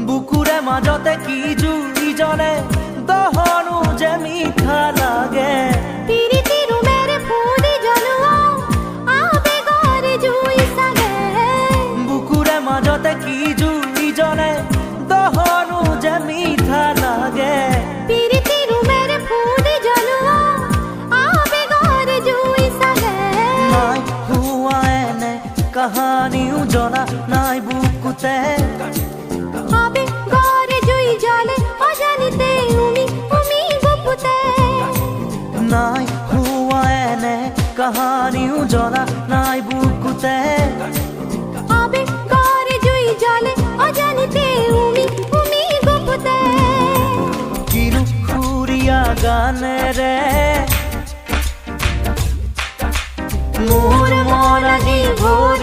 বুকুৰে মাজতে কি জুই জ্বলে দহনো যে মিঠা লাগে পিৰিতিৰ মেৰে ফুলি জ্বলোৱা আবেগৰ জুই চাগে বুকুৰে মাজতে কি জুই জ্বলে দহনো যে মিঠা লাগে পিৰিতিৰ মেৰে ফুলি জ্বলোৱা আবেগৰ জুই চাগে নাই হোৱা এনে কাহানিও জনা নাই বুকুতে আবেগৰ জুই জ্বলে অজানিতে উমি গুপুতে নাই হোৱা এনে কাহানিও জনা নাই বুকুতে আবেগৰ জুই জ্বলে অজানিতে উমি গুপুতে কিনো সুৰীয়া গানেৰে মোৰ মন আজি ভৰি